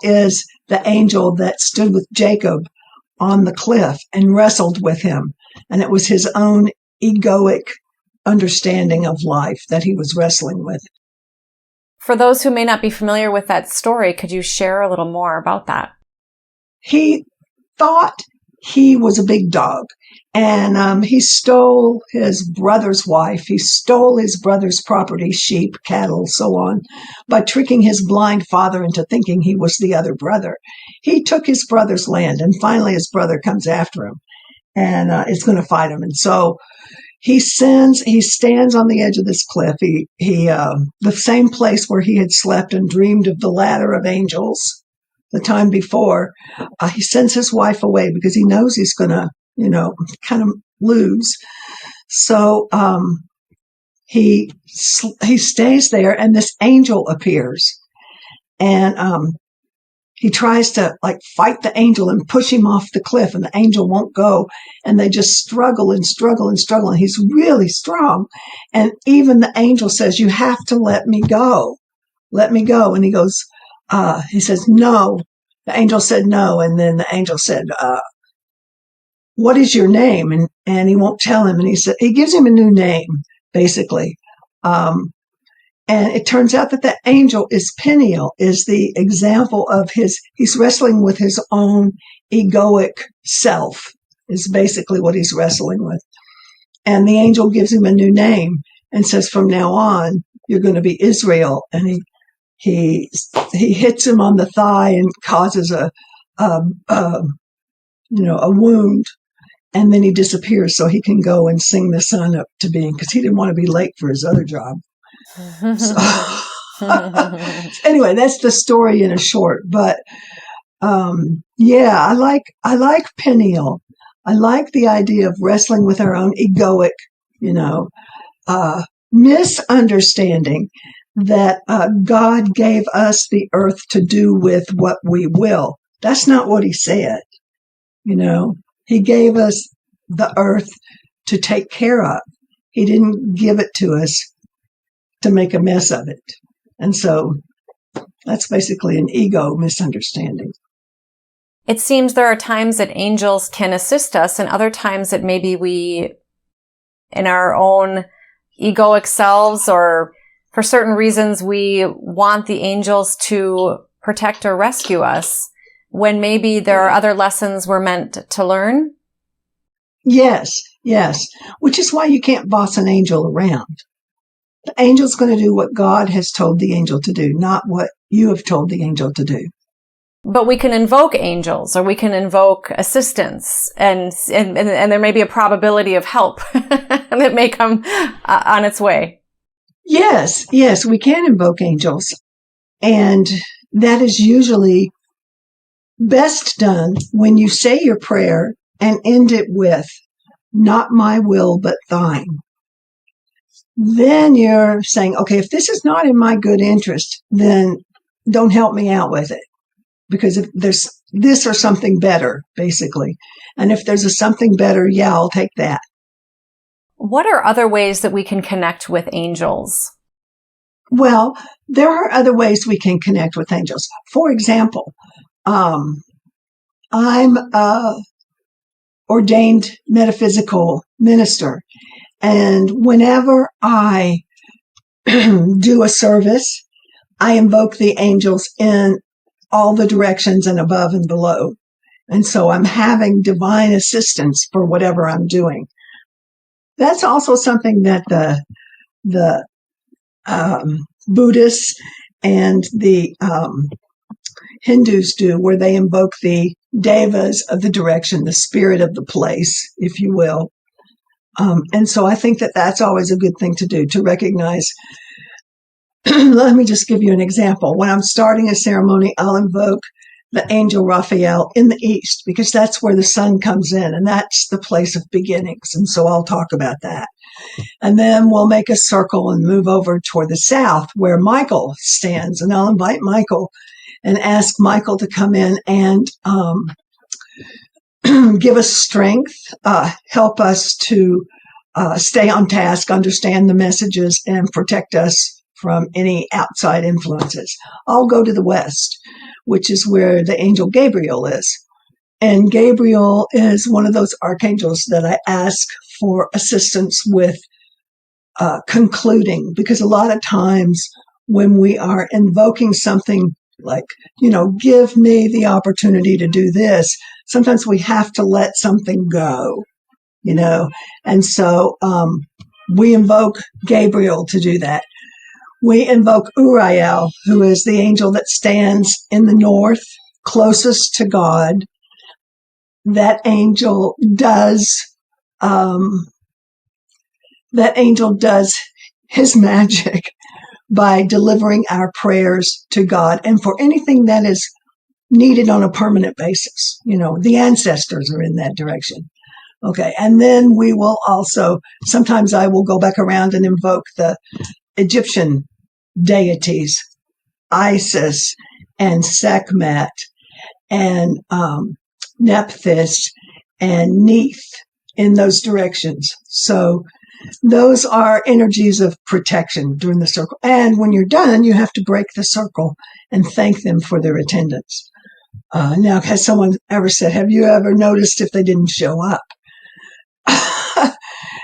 is the angel that stood with Jacob on the cliff and wrestled with him. And it was his own egoic understanding of life that he was wrestling with. For those who may not be familiar with that story, could you share a little more about that? He thought he was a big dog, and he stole his brother's wife. He stole his brother's property, sheep, cattle, so on, by tricking his blind father into thinking he was the other brother. He took his brother's land, and finally his brother comes after him and is going to fight him. And so he stands on the edge of this cliff. The same place where he had slept and dreamed of the ladder of angels the time before. He sends his wife away because he knows he's going to, kind of lose. So he stays there, and this angel appears, and he tries to fight the angel and push him off the cliff, and the angel won't go, and they just struggle and struggle and struggle, and he's really strong, and even the angel says, "You have to let me go, and he goes, he says, "No." The angel said no, and then the angel said, "What is your name?" And he won't tell him, and he gives him a new name, basically. And it turns out that the angel is Peniel, is the example of he's wrestling with his own egoic self, is basically what he's wrestling with. And the angel gives him a new name and says, "From now on, you're going to be Israel." And he hits him on the thigh and causes a wound, and then he disappears so he can go and sing the sun up to being, because he didn't want to be late for his other job. So, anyway, that's the story in a short. But I like Peniel. I like the idea of wrestling with our own egoic, misunderstanding that God gave us the earth to do with what we will. That's not what he said. He gave us the earth to take care of. He didn't give it to us to make a mess of it. And so that's basically an ego misunderstanding. It seems there are times that angels can assist us, and other times that maybe we, in our own egoic selves, or for certain reasons, we want the angels to protect or rescue us, when maybe there are other lessons we're meant to learn. Yes. Which is why you can't boss an angel around. The angel's going to do what God has told the angel to do, not what you have told the angel to do. But we can invoke angels, or we can invoke assistance, and there may be a probability of help that may come on its way. Yes, we can invoke angels. And that is usually best done when you say your prayer and end it with, "Not my will, but thine." Then you're saying, okay, if this is not in my good interest, then don't help me out with it. Because if there's this or something better, basically. And if there's a something better, yeah, I'll take that. What are other ways that we can connect with angels? Well, there are other ways we can connect with angels. For example, I'm a ordained metaphysical minister. And whenever I do a service, I invoke the angels in all the directions and above and below. And so I'm having divine assistance for whatever I'm doing. that's also something that the Buddhists and the Hindus do, where they invoke the devas of the direction, the spirit of the place, if you will. And so I think that that's always a good thing to do, to recognize. Let me just give you an example. When I'm starting a ceremony, I'll invoke the angel Raphael in the east, because that's where the sun comes in, and that's the place of beginnings. And so I'll talk about that. And then we'll make a circle and move over toward the south where Michael stands. And I'll invite Michael and ask Michael to come in and give us strength, help us to stay on task, understand the messages, and protect us from any outside influences. I'll go to the west, which is where the angel Gabriel is. And Gabriel is one of those archangels that I ask for assistance with concluding, because a lot of times when we are invoking something like, give me the opportunity to do this, sometimes we have to let something go, and so we invoke Gabriel to do that. We invoke Uriel, who is the angel that stands in the north, closest to God. That angel does his magic by delivering our prayers to God, and for anything that is needed on a permanent basis. The ancestors are in that direction. Okay, and then we will also, sometimes I will go back around and invoke the Egyptian deities, Isis and Sekhmet and Nephthys and Neith, in those directions. So those are energies of protection during the circle. And when you're done, you have to break the circle and thank them for their attendance. Now, has someone ever said, have you ever noticed if they didn't show up?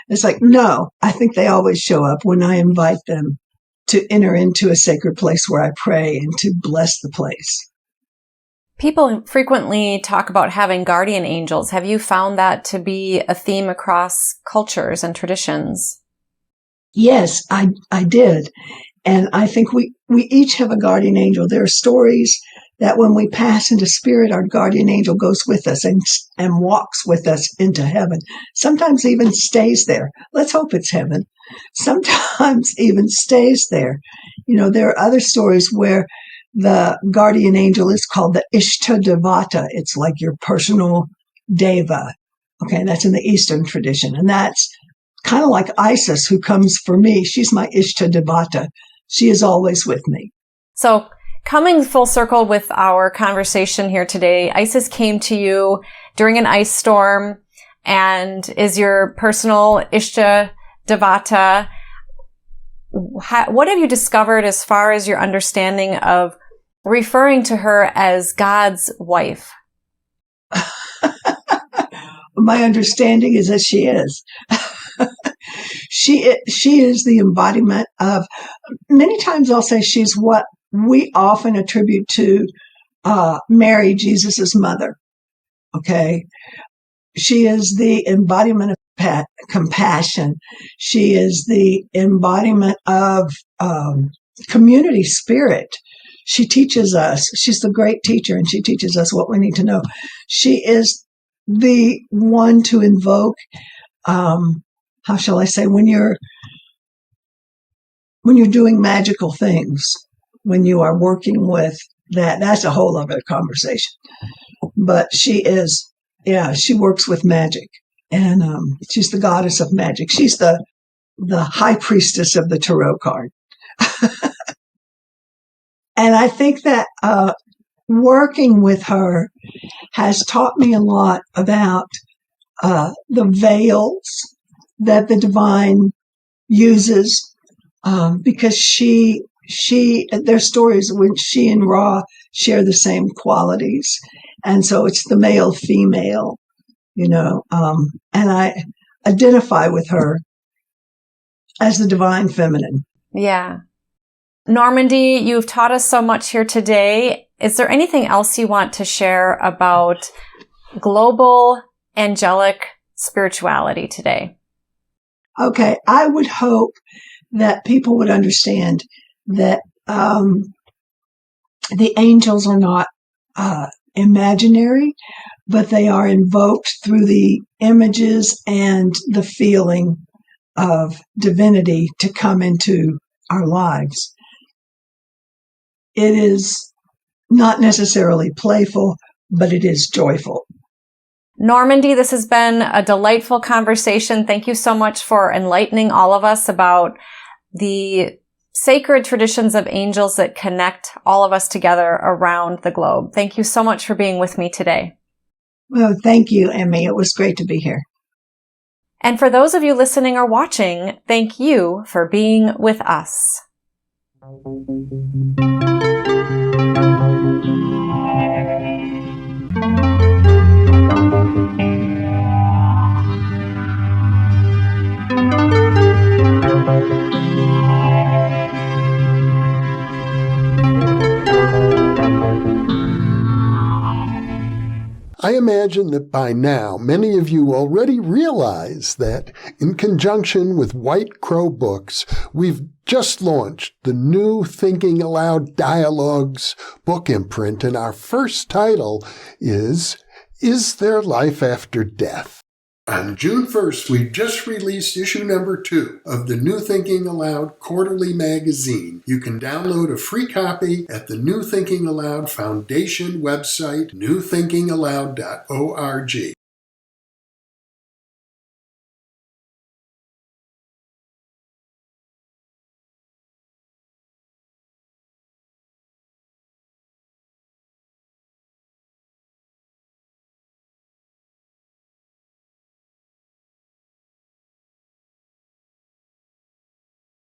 It's like, no, I think they always show up when I invite them to enter into a sacred place where I pray and to bless the place. People frequently talk about having guardian angels. Have you found that to be a theme across cultures and traditions? Yes, I did. And I think we each have a guardian angel. There are stories that when we pass into spirit, our guardian angel goes with us and walks with us into heaven. Sometimes even stays there. Let's hope it's heaven. Sometimes even stays there. There are other stories where the guardian angel is called the Ishtadevata. It's like your personal deva. Okay, that's in the Eastern tradition. And that's kind of like Isis, who comes for me. She's my Ishtadevata. She is always with me. So coming full circle with our conversation here today, Isis came to you during an ice storm and is your personal Ishtadevata. What have you discovered as far as your understanding of referring to her as God's wife? My understanding is that she is. She is the embodiment of, many times I'll say she's what we often attribute to Mary, Jesus's mother. Okay. She is the embodiment of compassion. She is the embodiment of community spirit. She teaches us. She's the great teacher, and she teaches us what we need to know. She is the one to invoke, how shall I say, when you're doing magical things, when you are working with that's a whole other conversation. But she is, she works with magic, and she's the goddess of magic. She's the high priestess of the tarot card. And I think that working with her has taught me a lot about the veils that the divine uses, because their stories when she and Ra share the same qualities, and so it's the male female, and I identify with her as the divine feminine. Yeah. Normandi, you've taught us so much here today. Is there anything else you want to share about global angelic spirituality today? Okay, I would hope that people would understand that the angels are not imaginary, but they are invoked through the images and the feeling of divinity to come into our lives. It is not necessarily playful, but it is joyful. Normandi, this has been a delightful conversation. Thank you so much for enlightening all of us about the sacred traditions of angels that connect all of us together around the globe. Thank you so much for being with me today. Well, thank you, Emmy. It was great to be here. And for those of you listening or watching, thank you for being with us. I imagine that by now many of you already realize that in conjunction with White Crow Books, we've just launched the new Thinking Aloud Dialogues book imprint, and our first title is There Life After Death? On June 1st, we just released issue number 2 of the New Thinking Aloud quarterly magazine. You can download a free copy at the New Thinking Aloud Foundation website, newthinkingaloud.org.